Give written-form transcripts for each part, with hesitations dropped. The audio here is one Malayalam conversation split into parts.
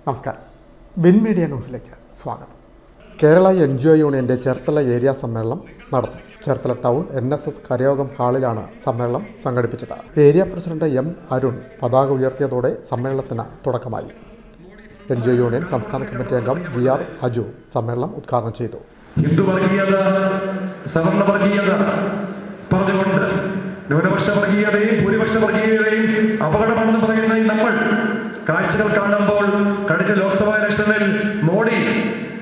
നമസ്കാരം. വിൻ മീഡിയ ന്യൂസിലേക്ക് സ്വാഗതം. കേരള NGO യൂണിയൻ്റെ ചേർത്തല ഏരിയ സമ്മേളനം നടന്നു. ചേർത്തല ടൗൺ NSS കരയോഗം ഹാളിലാണ് സമ്മേളനം സംഘടിപ്പിച്ചത്. Area president M. അരുൺ പതാക ഉയർത്തിയതോടെ സമ്മേളനത്തിന് തുടക്കമായി. NGO യൂണിയൻ സംസ്ഥാന കമ്മിറ്റി അംഗം VR അജു സമ്മേളനം ഉദ്ഘാടനം ചെയ്തു. ഹിന്ദു വർഗീയത, സവർണ വർഗീയത പറഞ്ഞുകൊണ്ട് ന്യൂനപക്ഷ വർഗീയതയും ഭൂരിപക്ഷ വർഗീയതയും അപകടമാണെന്ന് പറയുന്ന നമ്മൾ കാഴ്ചകൾ കാണുമ്പോൾ കഴിഞ്ഞ ലോക്സഭാ ഇലക്ഷനിൽ മോഡി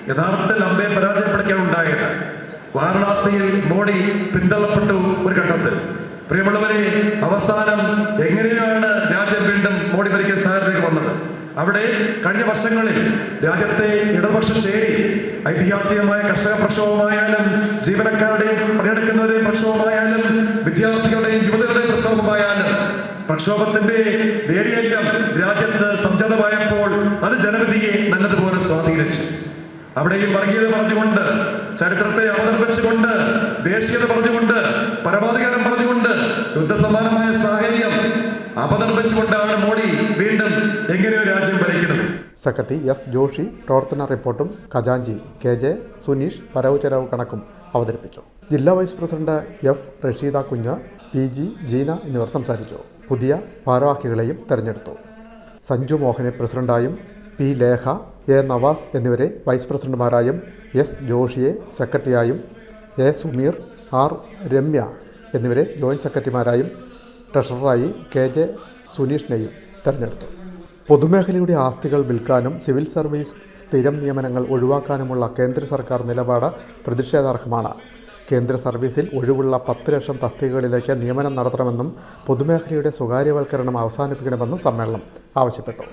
യഥാർത്ഥത്തിൽ അമ്പയെ പരാജയപ്പെടുകയാണ് ഉണ്ടായത്. വാരണാസിയിൽ മോഡി പിന്തള്ളപ്പെട്ടു ഒരു ഘട്ടത്തിൽ. പ്രിയമുള്ളവരെ, അവസാനം എങ്ങനെയാണ് രാജ്യം വീണ്ടും മോഡി ഭരിക്കുന്ന സാഹചര്യത്തിലേക്ക് വന്നത്? അവിടെ കഴിഞ്ഞ വർഷങ്ങളിൽ രാജ്യത്തെ ഇടതുപക്ഷ ചേരി ഐതിഹാസികമായ കർഷക പ്രക്ഷോഭമായാലും ജീവനക്കാരുടെയും പണിയെടുക്കുന്നവരുടെയും പ്രക്ഷോഭമായാലും വിദ്യാർത്ഥികളുടെയും യുവതികളുടെയും പ്രക്ഷോഭമായാലും പ്രക്ഷോഭത്തിന്റെ വേലിയേറ്റം രാജ്യത്ത് സംജാതമായപ്പോൾ അത് ജനവിധിയെ നല്ലതുപോലെ സ്വാധീനിച്ചു. അവിടെയും വർഗീയത പറഞ്ഞുകൊണ്ട്, ചരിത്രത്തെ അവതരിപ്പിച്ചുകൊണ്ട്, ദേശീയത പറഞ്ഞുകൊണ്ട്, പരമാധികാരം പറഞ്ഞുകൊണ്ട്, യുദ്ധസമാനമായ സാഹചര്യം അവതരിപ്പിച്ചുകൊണ്ടാണ് മോഡി വീണ്ടും എങ്ങനെയോ രാജ്യം ഭരിക്കുന്നത്. Secretary S. ജോഷി പ്രവർത്തന റിപ്പോർട്ടും ഖജാൻജി KJ സുനീഷ് വരവ് ചെലവ് കണക്കും അവതരിപ്പിച്ചു. ജില്ലാ വൈസ് പ്രസിഡന്റ് F. റഷീദ കുഞ്ഞ്, PG ജീന എന്നിവർ സംസാരിച്ചു. പുതിയ ഭാരവാഹികളെയും തെരഞ്ഞെടുത്തു. സഞ്ജു മോഹനെ പ്രസിഡന്റായും P. ലേഖ, A. നവാസ് എന്നിവരെ വൈസ് പ്രസിഡന്റുമാരായും, S. ജോഷിയെ സെക്രട്ടറിയായും, A. സുമീർ, R. രമ്യ എന്നിവരെ ജോയിന്റ് സെക്രട്ടറിമാരായും ട്രഷററായി KJ സുനീഷിനെയും തെരഞ്ഞെടുത്തു. പൊതുമേഖലയുടെ ആസ്തികൾ വിൽക്കാനും സിവിൽ സർവീസ് സ്ഥിരം നിയമനങ്ങൾ ഒഴിവാക്കാനുമുള്ള കേന്ദ്ര സർക്കാർ നിലപാട് പ്രതിഷേധാർഹമാണ്. കേന്ദ്ര സർവീസിൽ ഒഴിവുള്ള 10 ലക്ഷം തസ്തികകളിലേക്ക് നിയമനം നടത്തണമെന്നും പൊതുമേഖലയുടെ സ്വകാര്യവൽക്കരണം അവസാനിപ്പിക്കണമെന്നും സമ്മേളനം ആവശ്യപ്പെട്ടു.